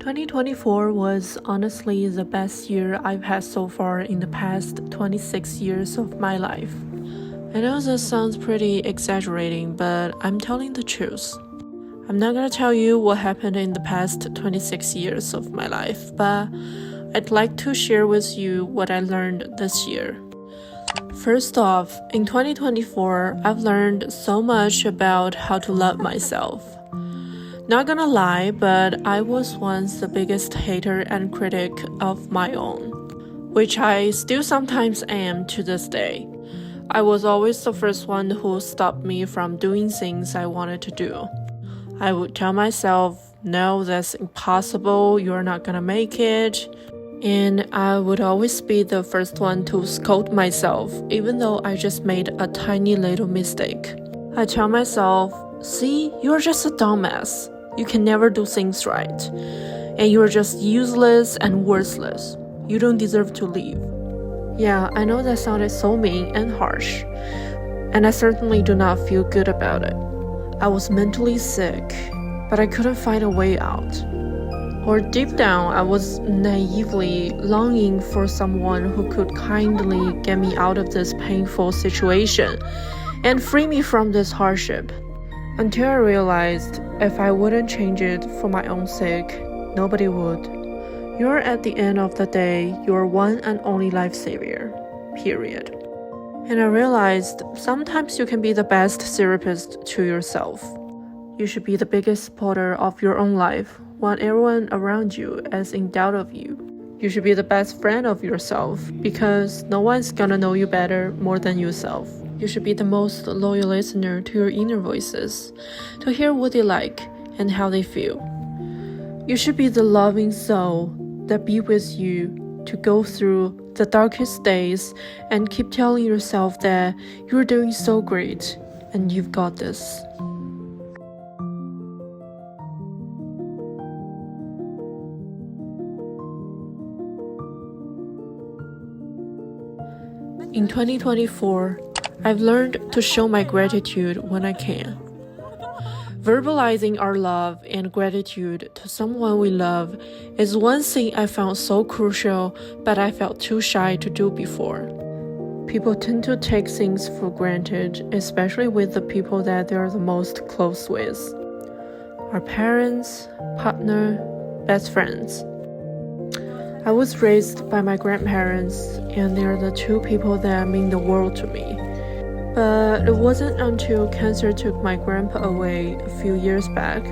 2024 was honestly the best year I've had so far in the past 26 years of my life. I know this sounds pretty exaggerating, but I'm telling the truth. I'm not gonna tell you what happened in the past 26 years of my life, but I'd like to share with you what I learned this year. First off, in 2024, I've learned so much about how to love myself. Not gonna lie, but I was once the biggest hater and critic of my own, which I still sometimes am to this day. I was always the first one who stopped me from doing things I wanted to do. I would tell myself, no, that's impossible, you're not gonna make it. And I would always be the first one to scold myself, even though I just made a tiny little mistake. I tell myself, see, you're just a dumbass. You can never do things right. And you're just useless and worthless. You don't deserve to live. Yeah, I know that sounded so mean and harsh. And I certainly do not feel good about it. I was mentally sick, but I couldn't find a way out. Or deep down, I was naively longing for someone who could kindly get me out of this painful situation and free me from this hardship. Until I realized if I wouldn't change it for my own sake, nobody would. You're at the end of the day, your one and only life savior. Period. And I realized sometimes you can be the best therapist to yourself. You should be the biggest supporter of your own life when everyone around you is in doubt of you. You should be the best friend of yourself because no one's gonna know you better more than yourself. You should be the most loyal listener to your inner voices, to hear what they like and how they feel. You should be the loving soul that be with you to go through the darkest days and keep telling yourself that you're doing so great and you've got this. In 2024, I've learned to show my gratitude when I can. Verbalizing our love and gratitude to someone we love is one thing I found so crucial, but I felt too shy to do before. People tend to take things for granted, especially with the people that they're the most close with. Our parents, partner, best friends. I was raised by my grandparents, and they're the two people that mean the world to me. But it wasn't until cancer took my grandpa away a few years back,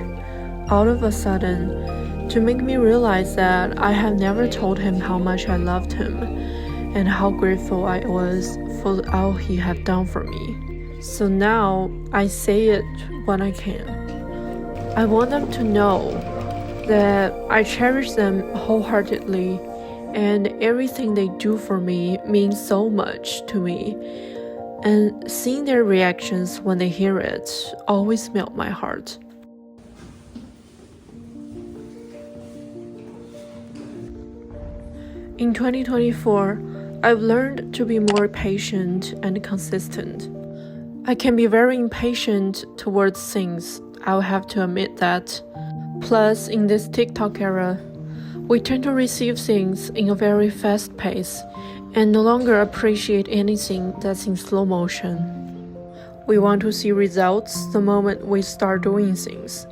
out of a sudden, to make me realize that I had never told him how much I loved him and how grateful I was for all he had done for me. So now I say it when I can. I want them to know that I cherish them wholeheartedly and everything they do for me means so much to me. And seeing their reactions when they hear it always melt my heart. In 2024, I've learned to be more patient and consistent. I can be very impatient towards things, I'll have to admit that. Plus, in this TikTok era, we tend to receive things in a very fast pace and no longer appreciate anything that's in slow motion. We want to see results the moment we start doing things.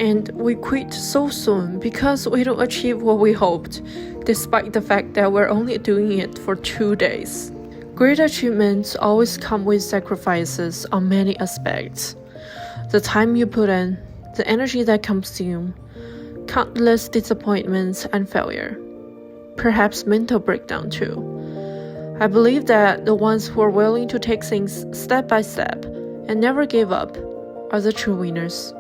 And we quit so soon because we don't achieve what we hoped, despite the fact that we're only doing it for 2 days. Great achievements always come with sacrifices on many aspects. The time you put in, the energy that consumes, countless disappointments and failure. Perhaps mental breakdown too. I believe that the ones who are willing to take things step by step and never give up are the true winners.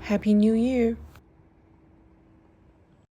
Happy New Year!